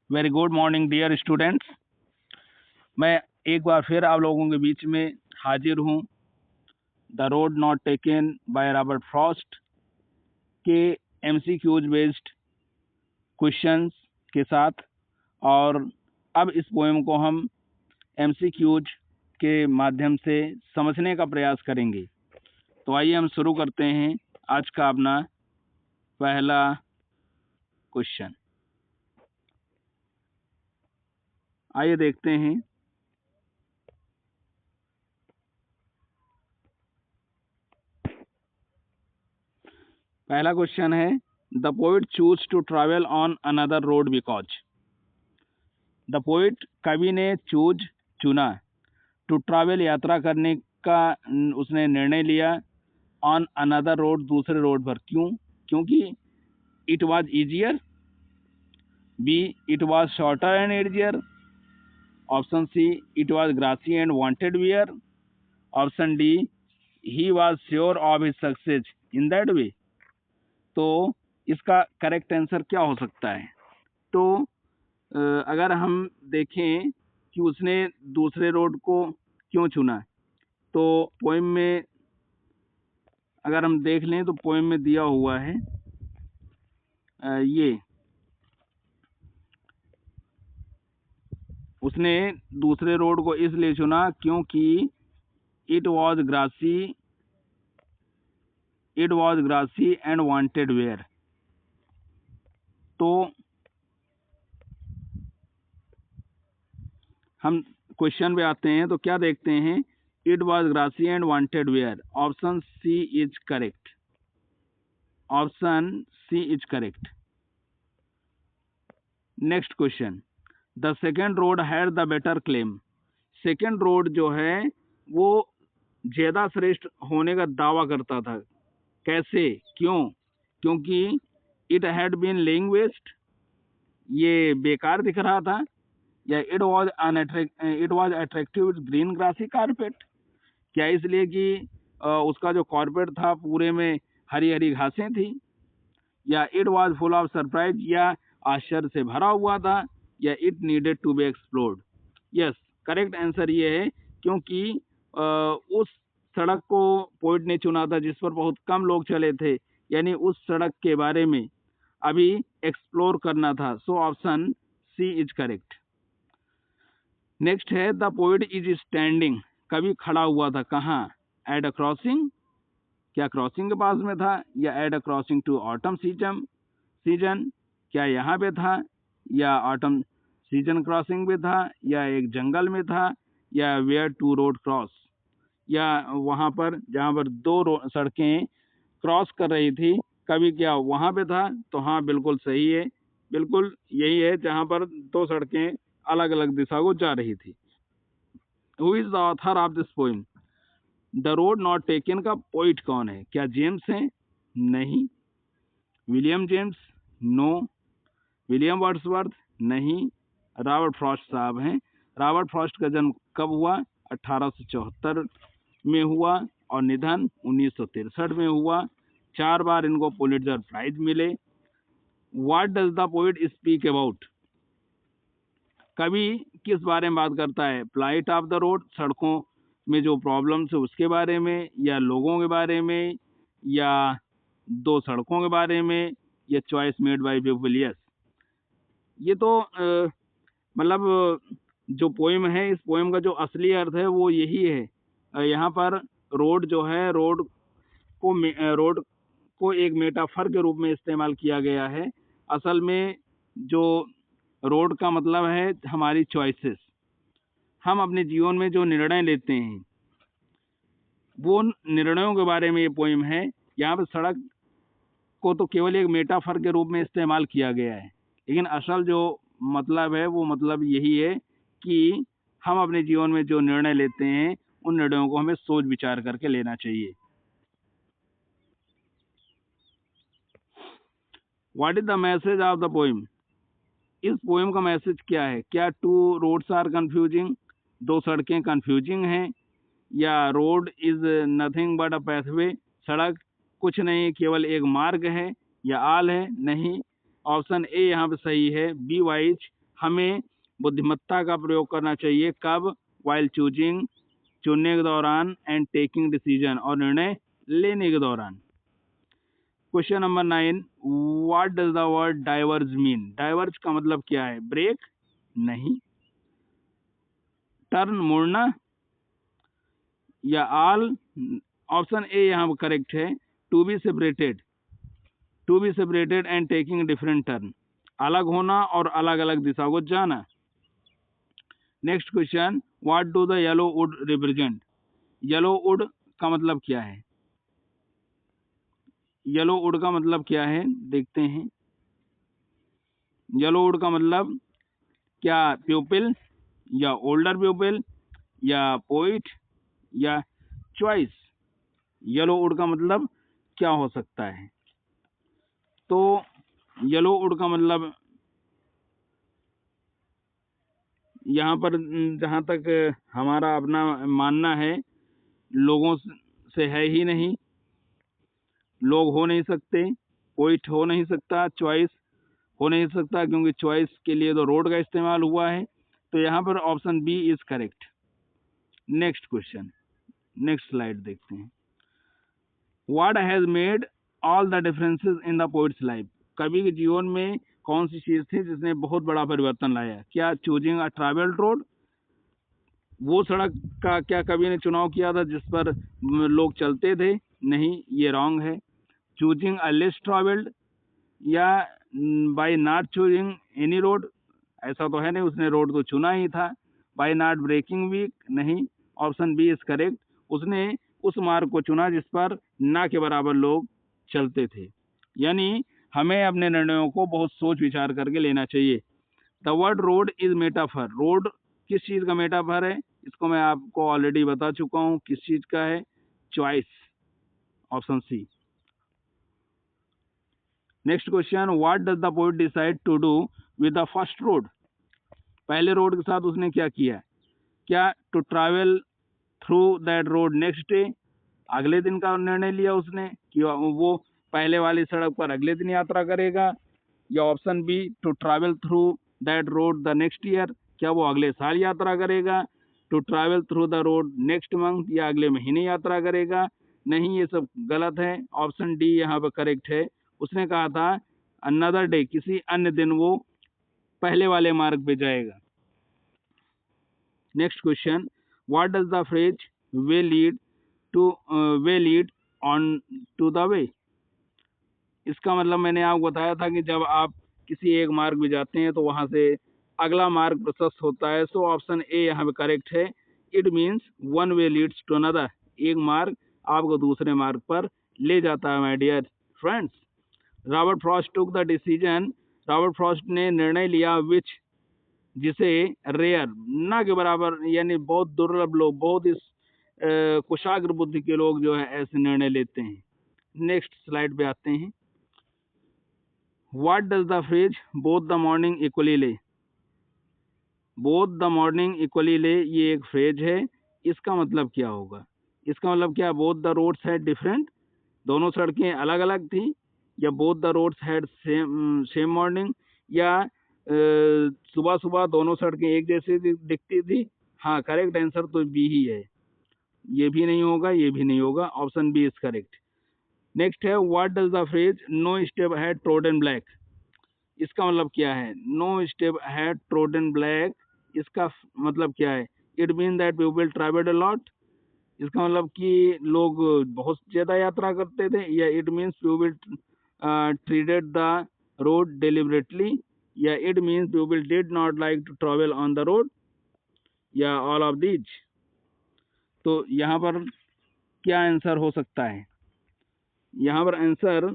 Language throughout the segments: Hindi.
Very good morning dear students. मैं एक बार फिर आप लोगों के बीच में हाजिर हूँ the road not taken by Robert Frost के एमसीक्यूज बेस्ड क्वेश्चंस के साथ। और अब इस पोएम को हम एमसीक्यूज के माध्यम से समझने का प्रयास करेंगे। तो आइए हम शुरू करते हैं आज का अपना पहला क्वेश्चन। आइए देखते हैं। पहला क्वेश्चन है the poet choose to travel on another road because. The poet कवि ने चुना टू ट्रैवल यात्रा करने का उसने निर्णय लिया ऑन अनदर रोड दूसरे रोड पर। क्योंकि it was easier, B it was shorter and easier, option C it was grassy and wanted wear, option D he was sure of his success in that way. तो इसका करेक्ट आंसर क्या हो सकता है? तो अगर हम देखें कि उसने दूसरे रोड को क्यों चुना, तो पोएम में अगर हम देख लें तो पोएम में दिया हुआ है ये उसने दूसरे रोड को इसलिए चुना क्योंकि it was grassy and wanted wear. तो हम क्वेश्चन पे आते हैं तो क्या देखते हैं, it was grassy and wanted wear. Option C is correct. Option C is correct. Next question, the second road had the better claim. Second road जो है वो ज्यादा श्रेष्ठ होने का दावा करता था। कैसे? क्योंकि it had been laying waste, ये बेकार दिख रहा था, या it was attractive green grassy carpet. क्या इसलिए कि उसका जो कारपेट था पूरे में हरी हरी घासें थी, या it was full of surprise, या आश्चर्य से भरा हुआ था, या it needed to be explored. Yes, correct answer ये है क्योंकि उस सड़क को पोइट ने चुना था जिस पर बहुत कम लोग चले थे, यानी उस सड़क के बारे में अभी एक्सप्लोर करना था। So option C is correct. Next है द पोइट इज स्टैंडिंग। कभी खड़ा हुआ था कहाँ? एट अ क्रॉसिंग, क्या क्रॉसिंग के पास में था, या at a crossing to autumn season, क्या यहाँ पे था, या ऑटम सीजन क्रॉसिंग पे था, या एक जंगल में था, या वेयर टू रोड क्रॉस, या वहाँ पर जहाँ पर दो सड़कें क्रॉस कर रही थी, कभी क्या वहाँ पे था? तो हाँ, बिल्कुल सही है, बिल्कुल यही है जहाँ पर दो सड़कें अलग अलग दिशा को जा रही थी। Who is the author of this poem? The road not taken का पोइट कौन है? क्या जेम्स है? नहीं। William James? No. William Wordsworth? नहीं। रॉबर्ट फ्रॉस्ट साहब हैं। रॉबर्ट फ्रॉस्ट का जन्म कब हुआ? 1874 में हुआ और निधन 1963 में हुआ। 4 बार इनको पुलिट्जर प्राइज मिले। What does the poet speak about? कवि किस बारे में बात करता है? प्लाइट ऑफ द रोड, सड़कों में जो प्रॉब्लम्स है उसके बारे में, या लोगों के बारे में, या दो सड़कों के बारे में, या choice made by people? Yes, ये तो मतलब जो पोएम है, इस पोएम का जो असली अर्थ है वो यही है। यहाँ पर रोड जो है, रोड को एक मेटाफर के रूप में इस्तेमाल किया गया है। असल में जो रोड का मतलब है हमारी चॉइसेस। हम अपने जीवन में जो निर्णय लेते हैं वो निर्णयों के बारे में ये पोएम है। यहाँ पर सड़क को तो केवल एक मेटाफर के रूप में इस्तेमाल किया गया है, लेकिन असल जो मतलब है वो मतलब यही है कि हम अपने जीवन में जो निर्णय लेते हैं उन निर्णयों को हमें सोच विचार करके लेना चाहिए। What is the message of the poem? इस पोएम का मैसेज क्या है? क्या टू रोड्स आर कंफ्यूजिंग, दो सड़कें कंफ्यूजिंग हैं, या road is nothing but a pathway, सड़क कुछ नहीं केवल एक मार्ग है, या आल है? नहीं। ऑप्शन ए यहाँ पे सही है, बी वाइज हमें बुद्धिमत्ता का प्रयोग करना चाहिए कब? वाइल चूजिंग, चुनने के दौरान, एंड टेकिंग डिसीजन, और निर्णय लेने के दौरान। Question number 9, what does the word diverge mean? Diverge का मतलब क्या है? ब्रेक? नहीं। टर्न, मुड़ना, या ऑल? ऑप्शन ए यहाँ करेक्ट है, to be separated, to be separated and taking different turn, अलग होना और अलग अलग दिशा को जाना। Next question, what do the yellow wood represent? Yellow wood का मतलब क्या है? येलो वुड का मतलब क्या है देखते हैं। येलो वुड का मतलब क्या प्यूपिल, या ओल्डर प्यूपिल, या पोइट, या चॉइस? येलो वुड का मतलब क्या हो सकता है? तो येलो वुड का मतलब यहाँ पर जहाँ तक हमारा अपना मानना है, लोगों से है ही नहीं, लोग हो नहीं सकते, पोइट हो नहीं सकता, चॉइस हो नहीं सकता, क्योंकि चॉइस के लिए तो रोड का इस्तेमाल हुआ है। तो यहाँ पर option B is correct. Next question, next slide देखते हैं। What has made all the differences in the poet's life? कवि के जीवन में कौन सी चीज थी जिसने बहुत बड़ा परिवर्तन लाया? क्या चूजिंग अ ट्रैवल रोड? वो सड़क का क्या कवि ने चुनाव किया था जिस पर लोग चलते थे? नहीं, ये रॉन्ग है। चूजिंग अ लेस ट्रैवल्ड, या by not choosing any road? ऐसा तो है नहीं, उसने रोड तो चुना ही था। By not breaking week? नहीं, ऑप्शन बी इज करेक्ट। उसने उस मार्ग को चुना जिस पर ना के बराबर लोग चलते थे। यानी हमें अपने निर्णयों को बहुत सोच विचार करके लेना चाहिए। The word road is metaphor. Road किस चीज का मेटाफर है? इसको मैं आपको ऑलरेडी बता चुका हूँ किस चीज का है। Choice, option C. Next question, what does the poet decide to do with the first road? पहले रोड के साथ उसने क्या किया? क्या to travel through that road next day? अगले दिन का निर्णय लिया उसने कि वो पहले वाली सड़क पर अगले दिन यात्रा करेगा। या option B, to travel through that road the next year? क्या वो अगले साल यात्रा करेगा? To travel through the road next month, या अगले महीने यात्रा करेगा? नहीं, ये सब गलत है। ऑप्शन डी यहाँ पर करेक्ट है। उसने कहा था अनदर डे, किसी अन्य दिन वो पहले वाले मार्ग पे जाएगा। Next question, what does the phrase way lead to way lead on to the way? इसका मतलब मैंने आपको बताया था कि जब आप किसी एक मार्ग में जाते हैं तो वहां से अगला मार्ग प्रशस्त होता है। सो ऑप्शन ए यहाँ पे करेक्ट है। It means one way leads to another. एक मार्ग आपको दूसरे मार्ग पर ले जाता है my dear friends. Robert Frost took the decision. Robert Frost ने निर्णय लिया विच, जिसे रेयर, ना के बराबर, यानी बहुत दुर्लभ लोग, बहुत इस कुशाग्र बुद्धि के लोग जो है ऐसे निर्णय लेते हैं। नेक्स्ट स्लाइड पे आते हैं। What does the phrase both the morning equally ले? बोथ द मॉर्निंग इक्वली ले ये एक फ्रेज है। इसका मतलब क्या होगा? इसका मतलब क्या, both the roads had different, दोनों सड़कें अलग अलग थी? या both the roads had same morning, या सुबह सुबह दोनों सड़कें एक जैसी दिखती थी? हाँ, करेक्ट आंसर तो बी ही है। ये भी नहीं होगा, ये भी नहीं होगा, option B is correct. Next है, what does the phrase no step had trodden black? इसका मतलब क्या है? No step had trodden black, इसका मतलब क्या है? It mean that people travelled a lot? इसका मतलब कि लोग बहुत ज्यादा यात्रा करते थे? या it means people treaded the road deliberately? या it means people did not like to travel on the road? या ऑल ऑफ दीज? तो यहाँ पर क्या आंसर हो सकता है? यहाँ पर आंसर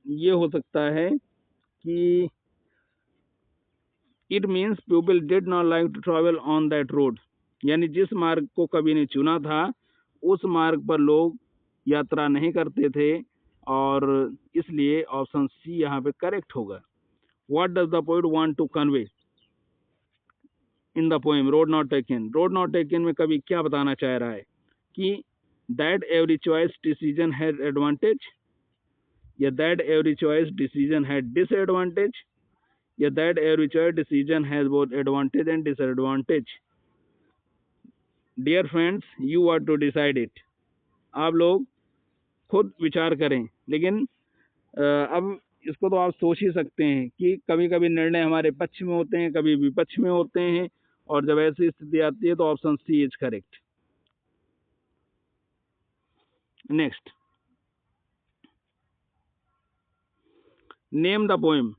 ये हो सकता है कि it means people did not like to travel on that road, यानी जिस मार्ग को कवि ने चुना था उस मार्ग पर लोग यात्रा नहीं करते थे, और इसलिए ऑप्शन सी यहाँ पे करेक्ट होगा। What does the poet want to convey in the poem road not taken? Road not taken में कवि क्या बताना चाह रहा है? कि that every choice decision had advantage, या that every choice decision had disadvantage, या that arbitrary decision has both advantage and disadvantage. Dear friends, you are to decide it. आप लोग खुद विचार करें, लेकिन अब इसको तो आप सोच ही सकते हैं कि कभी कभी निर्णय हमारे पक्ष में होते हैं, कभी विपक्ष में होते हैं, और जब ऐसी स्थिति आती है तो option C is correct. Next, name the poem.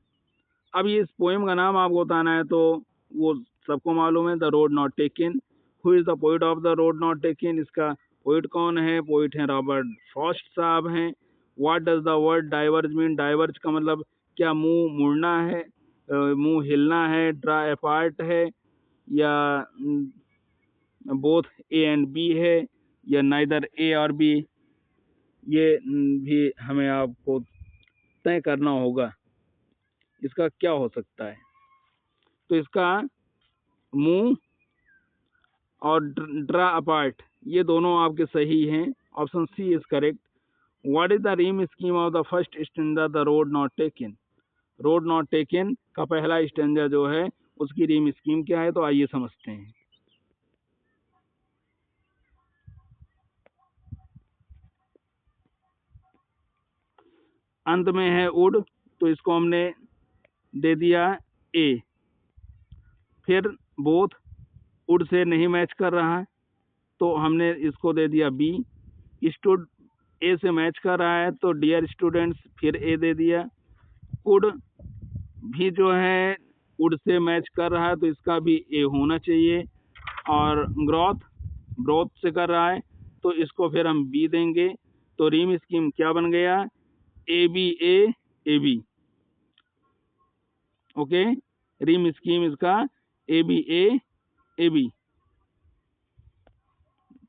अब ये इस पोएम का नाम आपको बताना है, तो वो सबको मालूम है, the road not taken. Who is the poet of the road not taken? इसका पोइट कौन है? पोइट है रॉबर्ट फ्रॉस्ट साहब हैं. What does the word diverge mean? Diverge का मतलब क्या मुंह मुड़ना है, मुंह हिलना है, ड्रा अपार्ट है, या बोथ ए एंड बी है, या नाइदर ए और बी? ये भी हमें आपको तय करना होगा, इसका क्या हो सकता है. तो इसका मुंह और ड्रा अपार्ट ये दोनों आपके सही हैं. Option C is correct. What is the rhyme scheme of the first stanza the road not taken? Road not taken का पहला स्टैंजा जो है उसकी रीम स्कीम क्या है? तो आइए समझते हैं. अंत में है उड, तो इसको हमने दे दिया ए. फिर बोथ उड से नहीं मैच कर रहा है तो हमने इसको दे दिया बी. स्टूड ए से मैच कर रहा है तो डियर स्टूडेंट्स फिर ए दे दिया. कुड भी जो है उड से मैच कर रहा है तो इसका भी ए होना चाहिए. और ग्रोथ से कर रहा है तो इसको फिर हम बी देंगे. तो रीम स्कीम क्या बन गया? A B A B. Okay, rhyme scheme इसका ए बी ए बी.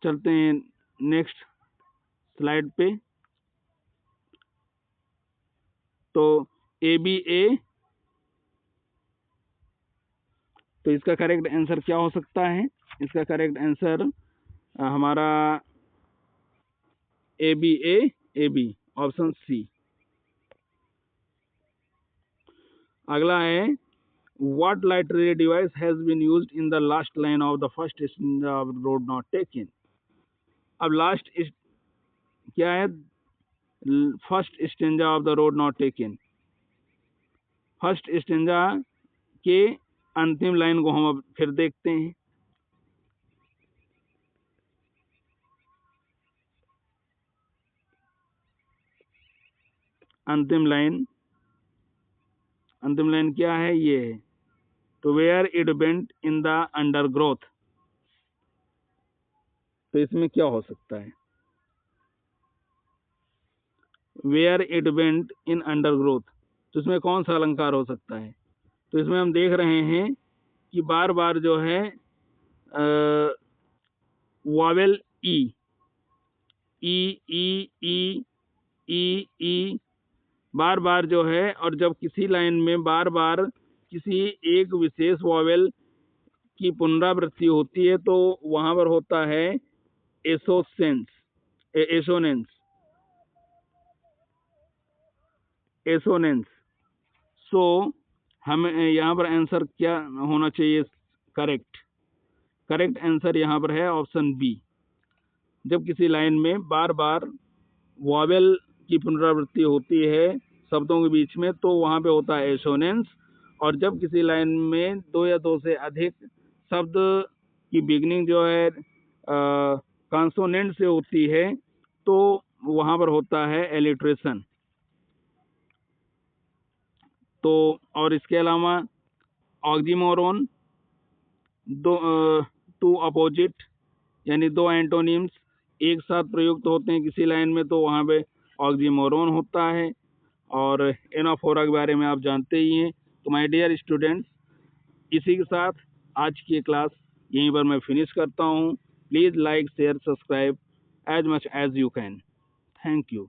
चलते हैं नेक्स्ट स्लाइड पे. तो ए बी ए, तो इसका करेक्ट आंसर क्या हो सकता है? इसका करेक्ट आंसर हमारा ए बी, ऑप्शन सी. अगला है what literary device has been used in the last line of the first stanza of road not taken? अब लास्ट क्या है? First stanza of the road not taken. First stanza के अंतिम लाइन को हम अब फिर देखते हैं. अंतिम लाइन क्या है? ये है to where it bent in the undergrowth. तो इसमें क्या हो सकता है? Where it bent in undergrowth, तो इसमें कौन सा अलंकार हो सकता है? तो इसमें हम देख रहे हैं कि बार बार जो है वॉवेल ई ई ई ई ई ई बार बार जो है, और जब किसी लाइन में बार बार किसी एक विशेष वॉवेल की पुनरावृत्ति होती है तो वहां पर होता है एसोनेंस. सो हमें यहाँ पर आंसर क्या होना चाहिए? करेक्ट आंसर यहाँ पर है ऑप्शन बी. जब किसी लाइन में बार बार वॉवेल की पुनरावृत्ति होती है शब्दों के बीच में तो वहाँ पे होता है एसोनेंस. और जब किसी लाइन में दो या दो से अधिक शब्द की बिगनिंग जो है कॉन्सोनेंट से होती है तो वहाँ पर होता है एलिट्रेशन. तो और इसके अलावा ऑक्सीमोरोन, टू अपोजिट यानी दो एंटोनिम्स एक साथ प्रयुक्त होते हैं किसी लाइन में तो वहाँ पे ऑक्सीमोरोन होता है. और एनाफोरा के बारे में आप जानते ही हैं. तो माय डियर स्टूडेंट्स, इसी के साथ आज की क्लास यहीं पर मैं फिनिश करता हूँ. Please like share subscribe as much as you can. Thank you.